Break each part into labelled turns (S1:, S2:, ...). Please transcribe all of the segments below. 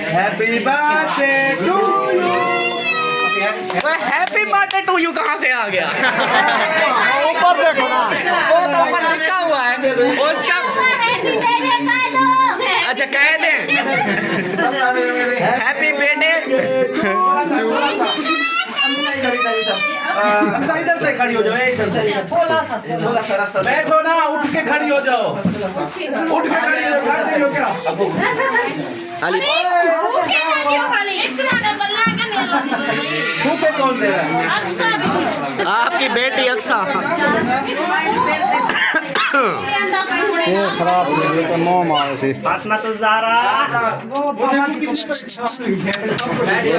S1: Happy birthday to you.
S2: Happy birthday to you कहाँ से आ गया?
S1: ऊपर देखो ना,
S2: वो तो ऊपर लिखा हुआ है उसका। अच्छा कह दे हैप्पी बर्थडे।
S1: इधर से खड़ी हो जाओ, इधर से बैठो ना, उठ के खड़ी हो जाओ, उठ के खड़ी हो जाओ। खा दे लो क्या
S2: अली
S1: भूखे कौन दे रहा है?
S2: आपकी बेटी अक्सा।
S3: खराब हो गई तो नो मार सी
S4: फातिमा तो ज़ारा
S2: वो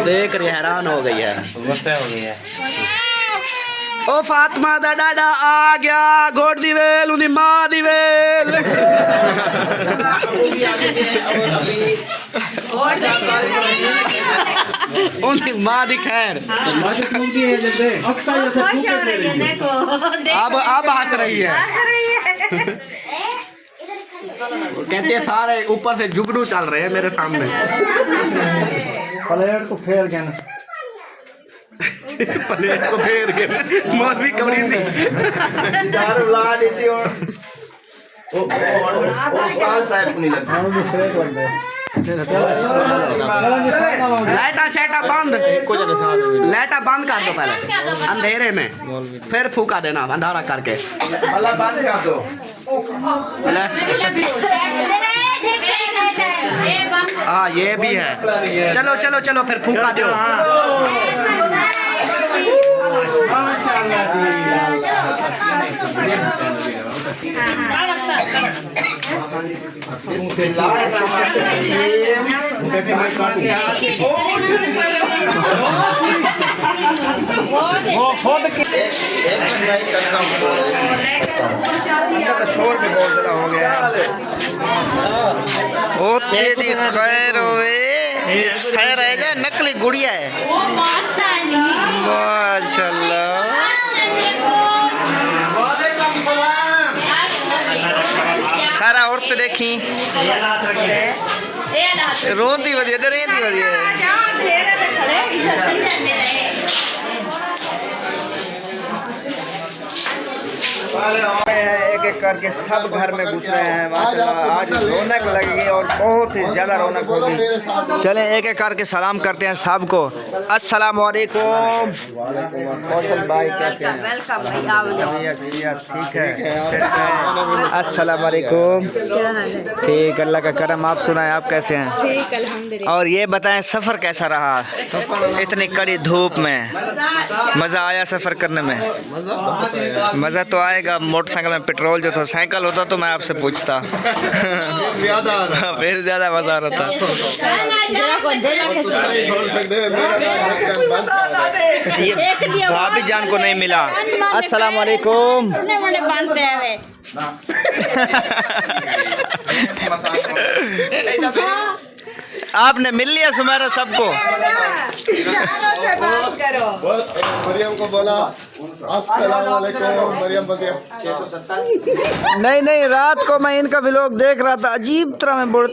S2: देख रही हैरान हो गई है,
S4: गुस्से हो गई है।
S2: ओ फातिमा दा डाडा आ गया, गोड दी वेल उन्दी मां दी वेल। उन्दी मां दी खैर। अब हंस रही है। कहते हैं सारे ऊपर से जुगनू चल रहे हैं मेरे सामने।
S3: प्लेट को फेर गया ना,
S2: प्लेट को फेर के मौलवी कमरी दी
S1: दारू ला देती और ओ उस्ताद साहब को नहीं लगता।
S2: लाइटा शेटा बंद, लाइटा बंद कर दो पहले अंधेरे में, फिर फूका देना अंधारा करके।
S1: अल्लाह बंद कर दो।
S2: हाँ ये भी है। चलो चलो चलो फिर फूका दो।
S3: वो खुद के
S1: शोर भी बहुत ज्यादा हो गया।
S5: ओ तेरी खैर होवे, खैर है जा नकली गुड़िया है। माशाल्लाह। सारा औरत देखी रोती वधिया ते रेंदी वधिया। एक एक करके सब घर में घुस रहे हैं माशाल्लाह। आज रौनक लगेगी और बहुत ही ज्यादा रौनक होगी। चलें एक एक करके सलाम करते हैं सबको। अस्सलाम वालेकुम। कौशल भाई कैसे हैं? ठीक है। अस्सलाम वालेकुम। ठीक, अल्लाह का करम। आप सुनाएं, आप कैसे हैं?
S6: ठीक अल्हम्दुलिल्लाह।
S5: और ये बताएं सफ़र कैसा रहा इतनी कड़ी धूप में? मज़ा आया सफ़र करने में? मज़ा तो आएगा। मोटरसाइकिल में पेट्रोल जो था, साइकिल होता तो मैं आपसे पूछता। फिर ज़्यादा मज़ा आ रहा था। ये भाभी जान को नहीं मिला। अस्सलाम वालेकुम। आपने मिल लिया सुमेरा सबको?
S3: मरियम को बोला अस्सलाम वालेकुम। मरियम बोलिए।
S5: नहीं नहीं, रात को मैं इनका व्लॉग देख रहा था, अजीब तरह में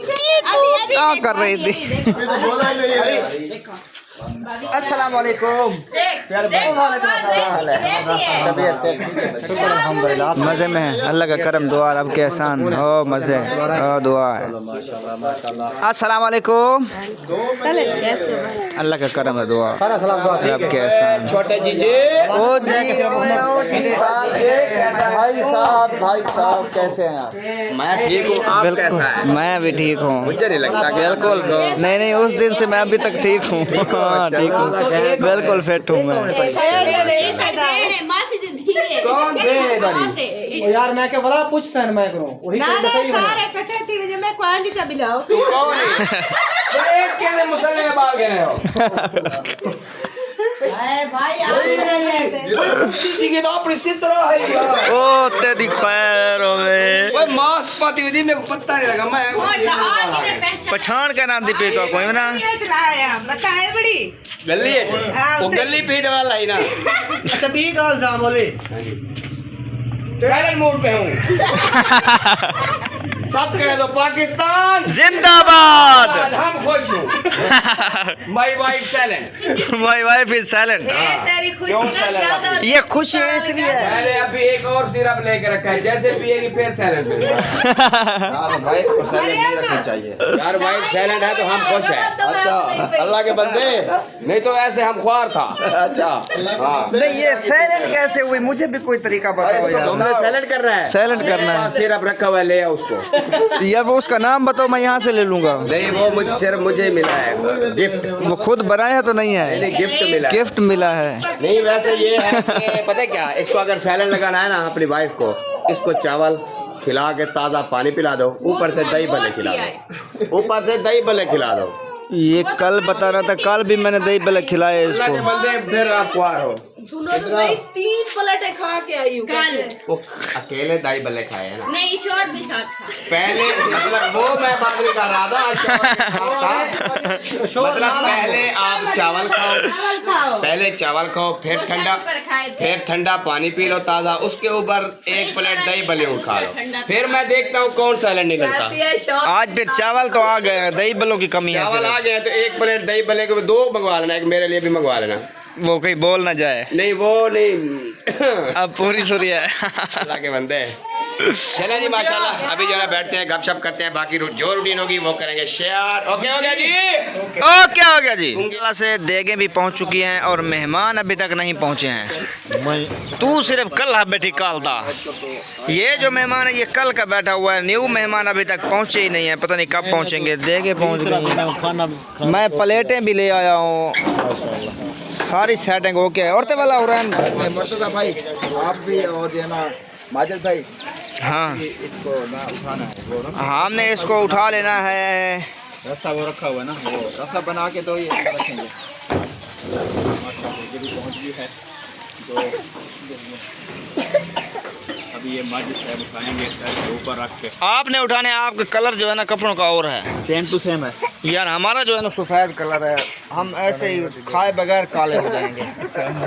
S5: क्या कर रही थी। अस्सलाम वालेकुम। मज़े में है, अल्लाह का करम दुआ आपके एहसान। ओ मज़े, ओ दुआ है। अस्सलाम वालेकुम। अल्लाह का करम है, दुआ आपके एहसान।
S1: छोटे जीजे
S5: ओ जी
S3: भाई साहब कैसे हैं आप?
S2: मैं ठीक हूँ, आप
S5: बिल्कुल, मैं भी ठीक हूँ।
S2: मुझे नहीं लगता कि
S5: बिल्कुल नहीं, उस दिन से मैं अभी तक ठीक हूँ। हाँ ठीक हूँ, बिल्कुल फिट हूँ मैं।
S1: कौन दे
S3: यार मैं क्या बोला पूछ सन मैं करूँ वही
S1: कौन है? एक के मुसल्ले में भाग गए हो। ये तो अपनी सिद्रा है।
S5: ओ तेरी खैर होवे।
S1: ओए मास्क पाती हुई मेरे को पता नहीं लगा। मैं
S5: पछाण का नाम दी पे तो कोई ना
S2: गली है वो गली पे दवा लाई ना।
S3: अच्छा ठीक है जाम बोले
S1: साइलेंट मोड पे हूँ।
S4: सब कह दो पाकिस्तान
S5: जिंदाबाद।
S4: आज हम खुश हूँ। My wife silent.
S5: My wife is silent.
S6: तेरी खुशी का ज्यादा
S5: ये खुशी है इसलिए।
S4: मैंने अभी एक और सिरप लेके रखा है, जैसे पिएगी फिर साइलेंट हो जाएगी।
S1: यार वाइफ को साइलेंट नहीं रखनी चाहिए।
S4: यार वाइफ साइलेंट है तो हम खुश हैं।
S1: अच्छा
S4: अल्लाह के बंदे, नहीं तो ऐसे हम ख्वार था।
S1: अच्छा
S4: हाँ,
S5: नहीं ये साइलेंट कैसे हुई, मुझे भी कोई तरीका बताओ यार।
S4: तुमने साइलेंट कर रहा है।
S5: साइलेंट करना है
S4: सिरप रखा हुआ है, ले आओ उसको।
S5: यार, वो उसका नाम बताओ, मैं यहाँ से ले लूंगा।
S4: नहीं वो मुझे सिर्फ मुझे ही मिला है गिफ्ट।
S5: वो खुद बनाया है तो नहीं है,
S4: नहीं गिफ्ट मिला है।
S5: गिफ्ट मिला है।
S4: नहीं वैसे ये है कि पता है क्या, इसको अगर सैलेड लगाना है ना अपनी वाइफ को, इसको चावल खिला के ताज़ा पानी पिला दो, ऊपर से दही भल्ले खिला दो, ऊपर से दही भल्ले खिला दो।
S5: ये कल बता रहा था, कल भी मैंने दही भल्ले खिलाए
S4: अल्लाह के
S5: इसको।
S4: बंदे फिर आप ख्वार हो।
S6: सुनो तो सही, 3 प्लेटें खा के आई हूँ कल।
S4: वो अकेले दही भल्ले खाए हैं ना।
S6: नहीं शोर भी साथ था।
S4: पहले मतलब वो मैं बात नहीं कर रहा था, मतलब पहले आप चावल खाओ, पहले चावल खाओ, फिर ठंडा पानी पी लो ताज़ा, उसके ऊपर 1 प्लेट दही भल्ले उठा लो, फिर मैं देखता हूँ कौन सैलेड निकलता।
S5: आज फिर चावल तो आ गए, दही भल्लों की कमी है।
S4: चावल आ गए तो 1 प्लेट दही भल्ले के 2 मंगवा लेना, एक मेरे लिए भी मंगवा लेना।
S5: वो कहीं बोल ना जाए।
S4: नहीं वो नहीं।
S5: अब पूरी सूरी है।
S4: अल्लाह के बंदे। चले जी माशाल्लाह, अभी जो है बैठते हैं गपशप करते हैं, बाकी जो रूटीन होगी वो करेंगे शेयर। ओके हो गया जी?
S5: ओके हो गया जी। अल्लाह से देगे भी पहुंच चुकी हैं और मेहमान अभी तक नहीं पहुंचे हैं। तू सिर्फ कल हा बैठी काल था। ये जो मेहमान है ये कल का बैठा हुआ है, न्यू मेहमान अभी तक पहुंचे ही नहीं है, पता नहीं कब पहुंचेंगे। देगे पहुंच गए। मैं प्लेटें भी ले आया हूँ, सारी सेटिंग ओके है। और तो वाला हो रहा है
S1: मर्तज़ा भाई, आप भी और जो है ना माजिद भाई,
S5: हाँ,
S1: इसको ना उठाना है, वो ना
S5: हमने इसको उठा लेना है।
S1: रस्सा वो रखा हुआ है ना, वो रस्सा बना के तो ये रखेंगे। माशाल्लाह ये भी पहुंच गई है, तो अभी ये माजिद साहब उठाएंगे सर के ऊपर रख के।
S5: आपने उठाने, आपका कलर जो है ना कपड़ों का और है,
S1: सेम टू सेम है
S5: यार। हमारा जो है ना सफ़ेद कलर है, हम ऐसे ही खाए बगैर काले हो जाएंगे।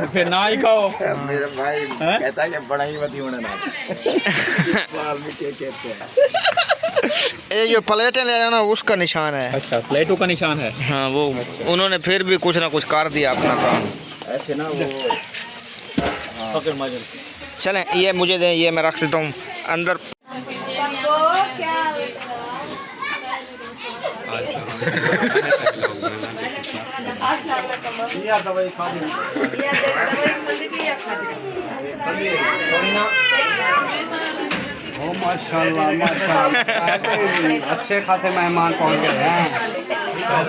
S1: फिर ना ही कहो। मेरा भाई कहता है कि बड़ा ही मत होना ना। बाल में क्या कहते हैं?
S5: ये जो प्लेटें ले रहे ना उसका निशान है।
S1: अच्छा प्लेटों का निशान है।
S5: हाँ, वो उन्होंने फिर भी कुछ ना कुछ कर दिया अपना काम।
S1: ऐसे ना वो पकड़ माजिद।
S5: चलें, ये मुझे दें, ये मैं रख देता हूँ अंदर।
S1: दवाई खा दी। ओ माशाल्लाह माशाल्लाह, अच्छे खासे मेहमान पहुंच गए हैं।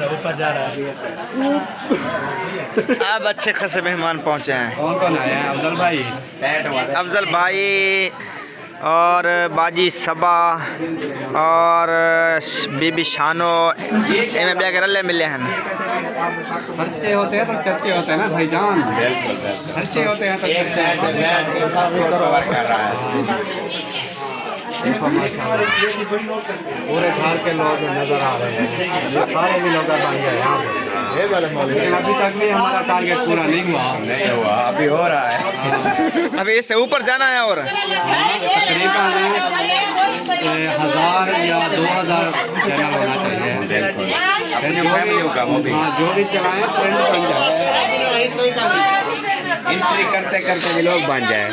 S1: ऊपर जा रहा है।
S5: अब अच्छे खासे मेहमान पहुँचे हैं।
S1: कौन कौन आए हैं? अफजल भाई,
S5: अफजल भाई और बाजी सबा और बीबी शानो, इनमें ब्याह के रल्ले मिले हैं।
S1: खर्चे होते हैं तो चर्चे होते हैं ना भाईजान। खर्चे होते हैं तो
S4: एक साइड में बैठ के सब को कवर कर रहा है।
S1: पूरे घर के लोग नजर आ रहे हैं, ये सारे भी लोग बन गए यहाँ पे। लेकिन अभी तक भी हमारा टारगेट पूरा नहीं हुआ,
S4: अभी हो रहा है।
S5: अभी इससे ऊपर जाना है और
S1: तकरीबन 1000 या 2000 चैनल होना चाहिए। हाँ, जो भी चलाएं ट्रेंड बन जाए।
S4: एंट्री करते करते भी लोग बन जाए।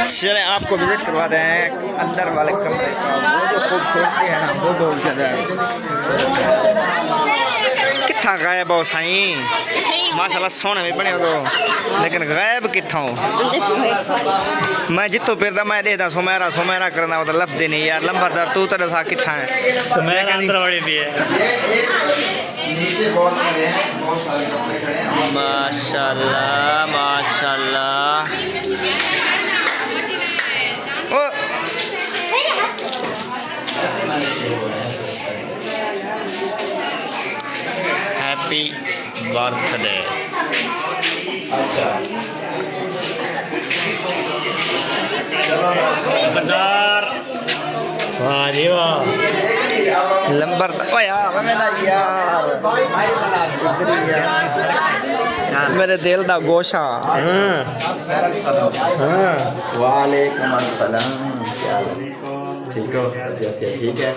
S5: चले आपको विजिट करवा रहे हैं अंदर वाले कमरे का। वो जो खूबसूरती है ना, वो तो जगह कितना गायब हो साईं, माशाल्लाह सोने भी बने हो तो, लेकिन गायब कितना हो। मैं जितो फिरदा मैं देखता सुमेरा सुमेरा करना वो तो लभदे नहीं यार। लंबरदार तू तेरे साथ कितना है? सुमेरा अंदर बड़ी भी है।
S1: नीचे बहुत खड़े हैं, बहुत सारे कपड़े खड़े हैं।
S5: माशाल्लाह माशाल्लाह। ओ हैप्पी बर्थडे।
S1: अच्छा
S3: वाह जी वाह।
S5: लंबर ओ यार मेरा यार, मेरे दिल दा गोशा।
S1: वालेकुम अस्सलाम, क्या हाल है?
S5: ठीक हो? जैसे ठीक है,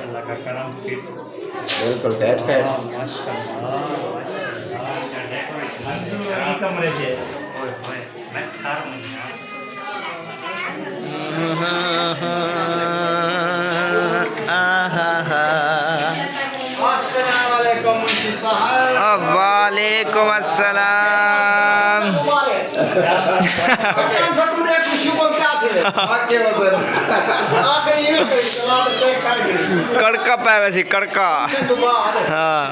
S5: बिल्कुल फैट वालेकुम अस्सलाम। कड़का पाया वैसे कड़का। हाँ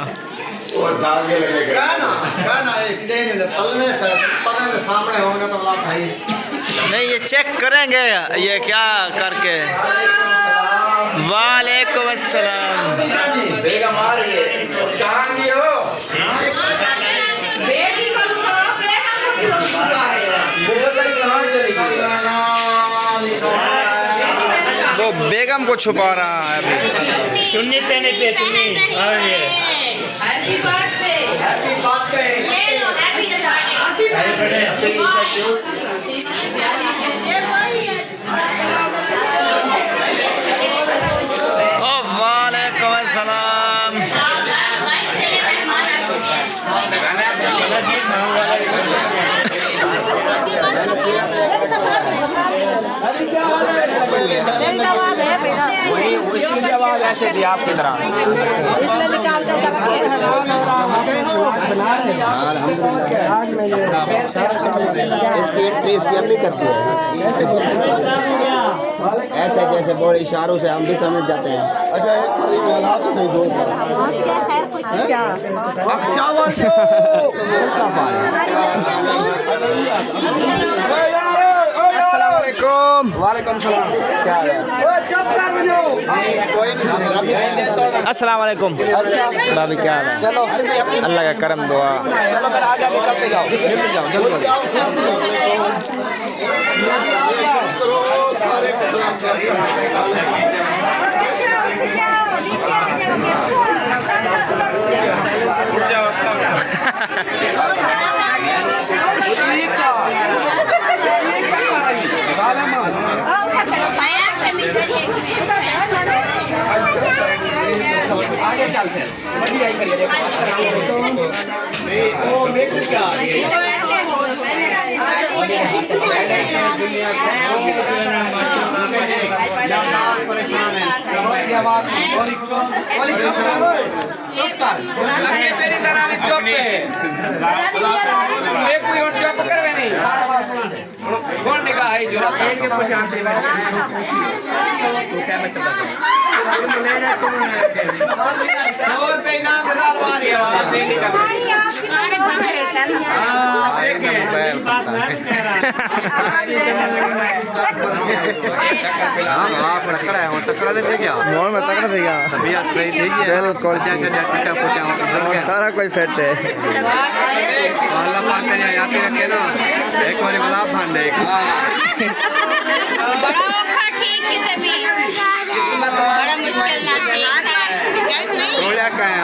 S5: नहीं ये चेक करेंगे ये क्या करके। वालेकुम अस्सलाम। बेगम आ रही है, कहाँ गई हो?
S6: बेटी को
S5: वो बेगम को छुपा रहा है अभी।
S7: चुन्नी पहने पे चुन्नी।
S6: हैप्पी बर्थडे, हैप्पी बर्थडे, ले लो हैप्पी
S5: ओ वालेकुम अस्सलाम। वही उसकी भी आवाज़ ऐसे थी आपकी तरह। इसकी अम्मी करती है ऐसे जैसे बोल इशारों से हम भी समझ जाते हैं। अच्छा वालेकुम सलाम। क्या हाल है? अस्सलाम वालेकुम भाभी, क्या हाल है? अल्लाह का करम दुआ। चलो फिर आगे चलते जाओ, जल्दी जाओ।
S2: आगे चलते हैं। बढ़िया ही करिए, देखो। बिल्कुल सारा कोई फेट है।
S1: एक बार गुलाब भांडे
S6: बड़ा मुश्किल ना
S1: तोड़ा का है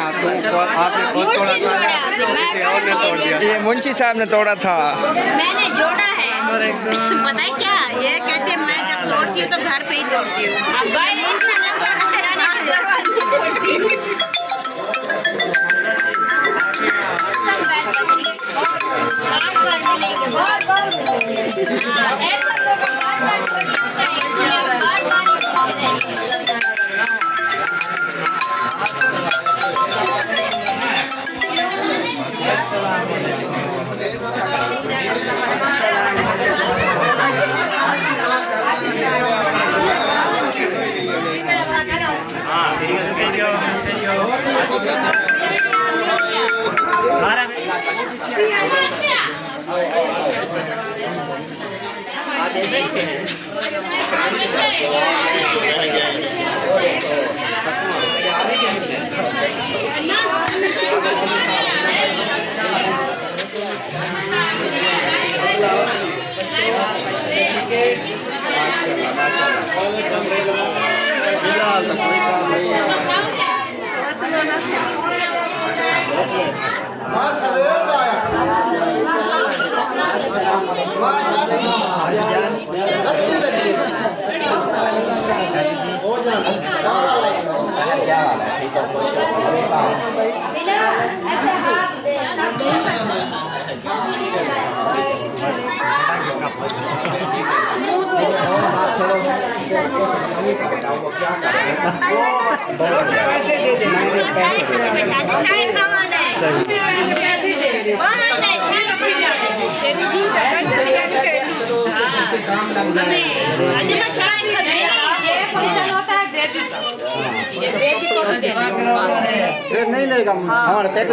S1: आपने खुद तोड़ा था, किसी और ने तोड़ दिया।
S5: ये मुंशी साहब ने तोड़ा था।
S6: मैंने जोड़ा है। पता है क्या ये कहते हैं, मैं जब तोड़ती हूँ तो घर पे ही तोड़ती हूँ। अब भाई इतना लंबा खिलाने
S3: नहीं लेगा हमारे पेट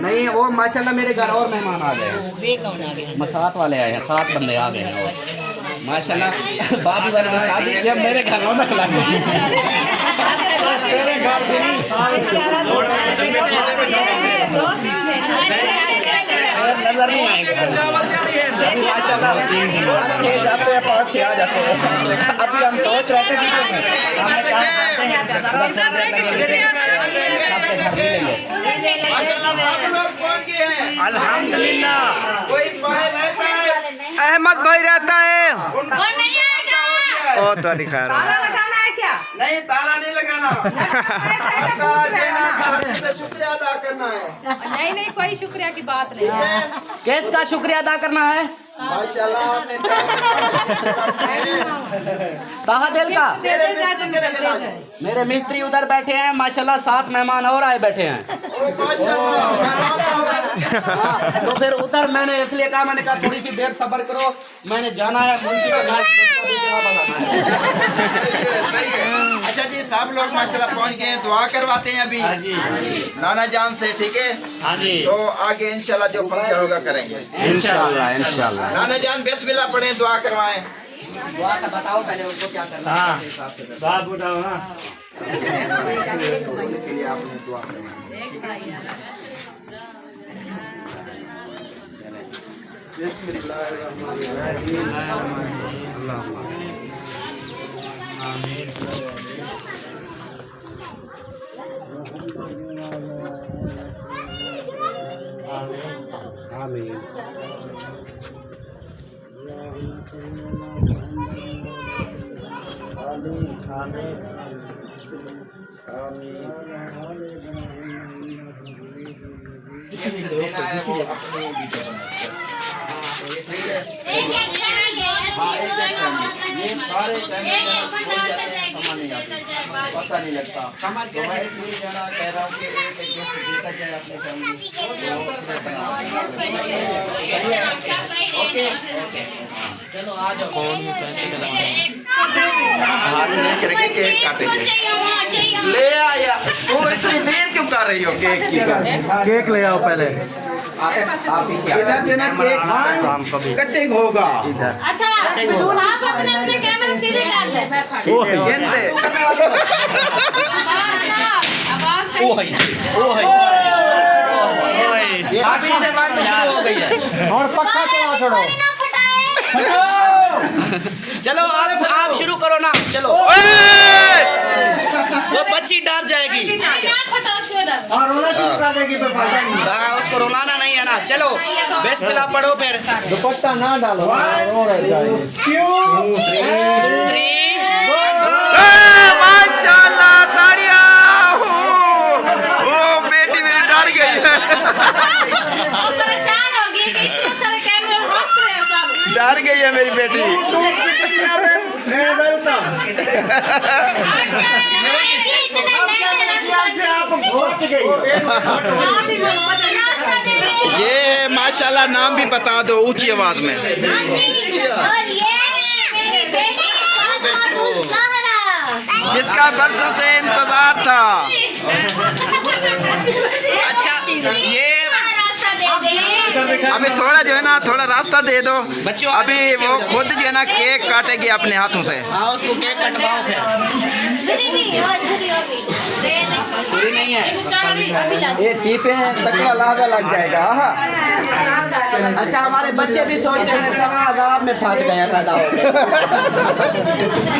S2: नहीं वो माशाल्लाह मेरे घर और मेहमान आ गए हैं। मसात वाले आए हैं, 7 बंदे आ गए हैं और माशाल्लाह बाबू वाले ने शादी किया, मेरे घर रौनक लग गई। नजर नहीं आएंगे माशाल्लाह, 6 जाते हैं 5 6 आ जाते हैं। अभी हम सोच रहे थे
S7: अल्हम्दुलिल्लाह।
S5: अहमद भाई रहता है
S6: वो नहीं आएगा।
S5: ओ तो खैर
S6: ताला लगाना है क्या?
S1: नहीं ताला नहीं लगाना, शुक्रिया अदा करना है।
S6: नहीं नहीं, कोई शुक्रिया की बात नहीं।
S2: किसका शुक्रिया अदा करना है?
S1: माशाल्लाह आपने
S2: कहा दिल का? मेरे मिस्त्री उधर बैठे हैं माशाल्लाह, 7 मेहमान और आए बैठे हैं। तो फिर उधर मैंने इसलिए कहा, मैंने कहा थोड़ी सी देर सब्र करो, मैंने जाना है मुंशी का घर।
S1: अच्छा जी, सब लोग माशाल्लाह पहुंच गए हैं, दुआ करवाते हैं अभी नाना जान से, ठीक है?
S7: हाँ जी,
S1: तो आगे इंशाल्लाह जो फंक्शन होगा करेंगे
S2: इंशाल्लाह इंशाल्लाह।
S1: नाना जान बिस्मिल्लाह पढ़े, दुआ करवाएं।
S2: दुआ का बताओ पहले उसको क्या करना है।
S7: हाँ बात बताओ ना।
S1: के लिए आपने दुआ करवाएं। देना है वो अपनी वीडियो ये सारे पता नहीं लगता, तो मैं इसलिए जाना कह रहा हूँ कि एक गिफ्ट देता जाए अपनी फैमिली। ओके चलो आ जाओ, केक काटेंगे। ले आया, तू इतनी देर क्यों कर रही हो केक की?
S3: केक ले आओ पहले।
S1: इधर जो ना केक कटिंग होगा।
S6: अच्छा आप अपने अपने कैमरे सीधे कर ले।
S1: गेंदे
S6: आवाज
S2: अभी से बात शुरू हो गई है।
S3: और पक्का चला छोड़ो।
S2: चलो आप शुरू करो ना, चलो। वो बच्ची डर जाएगी।
S3: और रोना शुरू कर देगी तो फायदा नहीं।
S2: उसको रुलाना नहीं है ना। चलो बिस्मिल्लाह पढ़ो फिर।
S3: दुपट्टा ना डालो, रो रह जाएगी।
S5: माशाल्लाह, ताड़ियां। ओ बेटी मेरी डर गई है,
S6: परेशान हो गई कि इतने सारे कैमरे हंस रहे हैं सब।
S5: डर गई है मेरी बेटी। ये है माशाल्लाह, नाम भी बता दो ऊंची आवाज में।
S6: और ये मेरी बेटी
S5: जिसका बरसों से इंतजार था।
S2: अच्छा ये
S5: अभी थोड़ा जो है ना, थोड़ा रास्ता दे दो
S2: बच्चों,
S5: अभी वो खुद जो है ना केक काटेगी अपने हाथों से।
S2: हाँ उसको केक कटवाओ फिर। पूरी नहीं है।
S5: ये टीपे तकवा लादा लग जाएगा।
S2: अच्छा हमारे बच्चे भी सोच रहे हैं कहाँ अजाब में फंस गए हैं पैदा हो गए।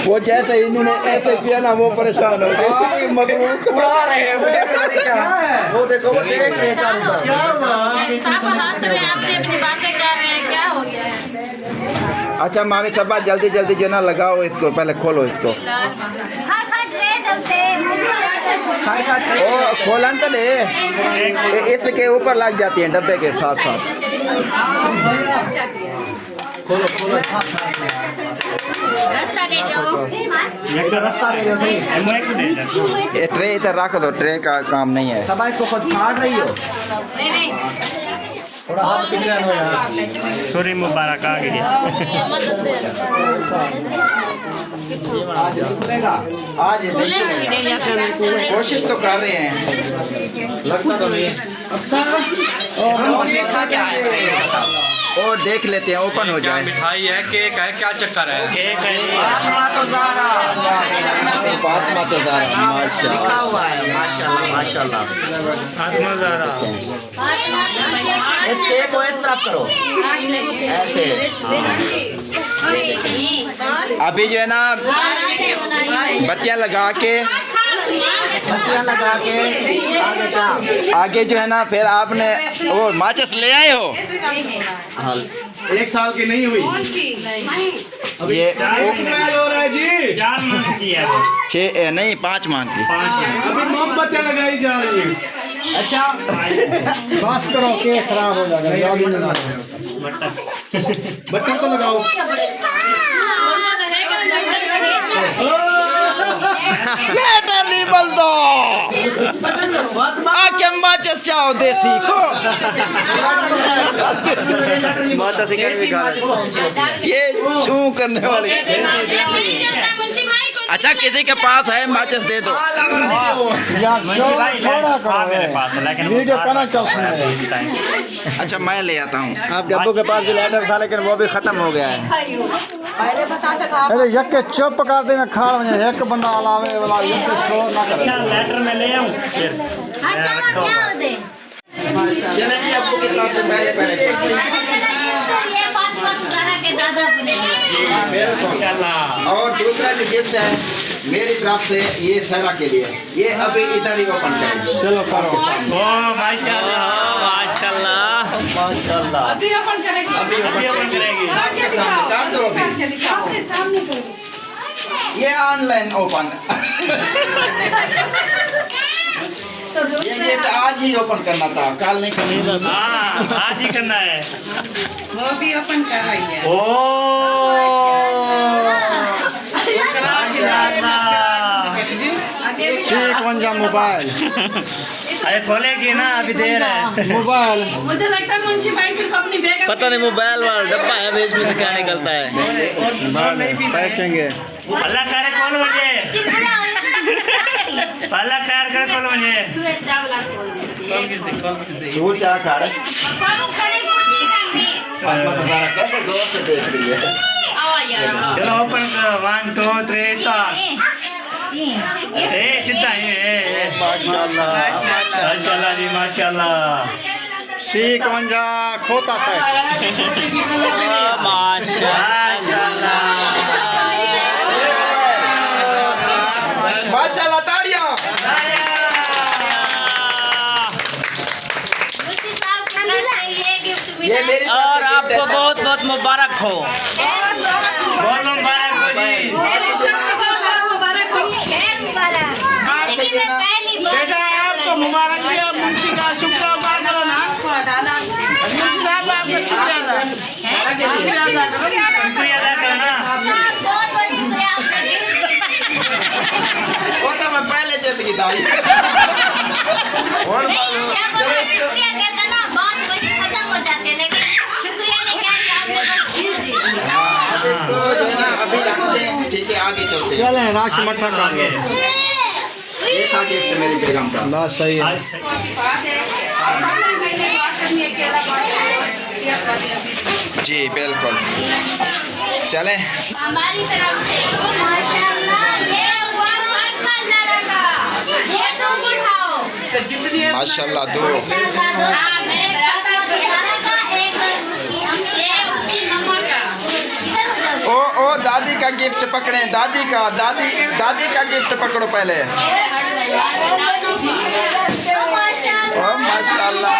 S5: वो जैसे इन्होंने ऐसे किया ना, वो परेशान हो गए,
S2: उड़ा रहे हैं मुझे पता नहीं क्या।
S5: वो देखो वो देख रहे हैं चारों तरफ।
S6: सब हंस रहे हैं, अपनी अपनी बातें कर रहे हैं, क्या हो गया है?
S5: अच्छा मामी सबा जल्दी जल्दी जो ना लगाओ इसको, पहले खोलो इसको। ओ खोलन तो दे, इसके ऊपर लग जाती है डब्बे के साथ साथ। खोलो खोलो ये ट्रे इधर रख दो, ट्रे का काम नहीं है।
S2: सब इसको खुद फाड़ रही हो।
S3: थोड़ा हाथ पीछे हो यार।
S7: सूर्य मुबारक आ गया।
S5: आज कोशिश तो कर रहे हैं, लगता तो नहीं। और देख लेते हैं, ओपन हो जाए।
S1: मिठाई है, केक है, क्या चक्कर है?
S7: केक है जी।
S2: फातिमा तो ज़हरा
S5: माशाल्लाह
S2: लिखा हुआ है। माशाल्लाह माशाल्लाह।
S7: फातिमा ज़हरा।
S2: इस केक को इस तरफ करो, ऐसे।
S5: अभी जो है ना बत्तियां लगा के आगे जो है ना, फिर आपने वो माचिस ले आए हो।
S1: 1 साल की नहीं हुई
S5: ये
S1: हो रहा है जी।
S7: 4 मंथ की है वो।
S5: 6 नहीं 5 मान की।
S1: अभी मोमबत्तियां लगाई जा रही है।
S2: अच्छा
S3: बस करो, केक खराब हो जाएगा। याद ही नहीं रहा।
S1: बत्ती तो लगाओ।
S5: आके माचिस चाहो देसी को। माचिस ये शू करने वाली। अच्छा किसी के पास है माचिस दे दो।
S7: मुंशी भाई हाँ मेरे पास है, लेकिन
S3: वीडियो करना चाहते हैं।
S5: अच्छा मैं ले आता हूँ। आपके अब्बू के पास भी लाइटर था, लेकिन वो भी खत्म हो गया है।
S3: अरे यक के चुप कर देंगे, खाड़ में एक बंदा अलावे वाला यक के शोर ना करे।
S7: अच्छा लेटर में ले आऊँ फिर।
S5: चले जी अब्बू की तरफ से पहले
S7: इंशाल्लाह।
S5: और दूसरा जो गिफ्ट है मेरी तरफ से, ये सहरा के लिए। ये अभी इधर ही ओपन करेंगे।
S3: चलो करो।
S7: ओ माशाल्लाह माशाल्लाह।
S6: अभी ओपन करेगी।
S7: अभी ओपन करेगी।
S5: आपके सामने कर दो अभी। ये ऑनलाइन ओपन। ये गिफ्ट आज ही ओपन करना था, कल नहीं करना था।
S7: हाँ आज ही करना है।
S6: वो भी ओपन कर रही है।
S7: ओ
S3: शेख मोबाइल
S7: अरे खोलेगी ना, अभी देर है।
S3: मोबाइल
S6: मुझे लगता है मुंशी भाई सिर्फ अपनी बेगम
S5: पता नहीं मोबाइल वाला डब्बा है, इसमें से क्या निकलता है।
S3: पैकेंगे।
S7: अल्लाह करे खोल मुझे। अल्लाह कर खोल मुझे।
S5: तू क्या खा रहा है? गौर से देख रही है।
S7: चलो ओपन करो 1 2 3 स्टार्ट। कितना ये
S5: माशाल्लाह
S7: माशाल्लाह जी माशाल्लाह।
S3: शेख खोता है।
S7: माशाल्लाह
S5: माशाल्लाह ताड़ियां। ये मेरी
S7: और आपको बहुत बहुत मुबारक हो। बहुत मुबारक हो जी। बेटा आपको मुबारक जी, और मुंशी का शुक्र अदा करो ना। मुंशी साहब आपका शुक्रिया अदा करो। शुक्रिया अदा करो ना।
S5: वो तो मैं पहले जीत की दाई। इसको जो है ना अभी रखते हैं, ठीक है आगे चलते हैं।
S3: चलें राशि मठा कर लो।
S5: ये था गिफ्ट मेरी बेगम का।
S3: ना सही है।
S5: जी बिल्कुल। चलें
S6: हमारी तरफ से माशाल्लाह ये दो उठाओ।
S5: माशाल्लाह दो। ओ दादी का गिफ्ट पकड़े, दादी का गिफ्ट पकड़ो पहले। ओ माशाल्लाह।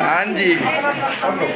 S4: हाँ जी
S6: चलो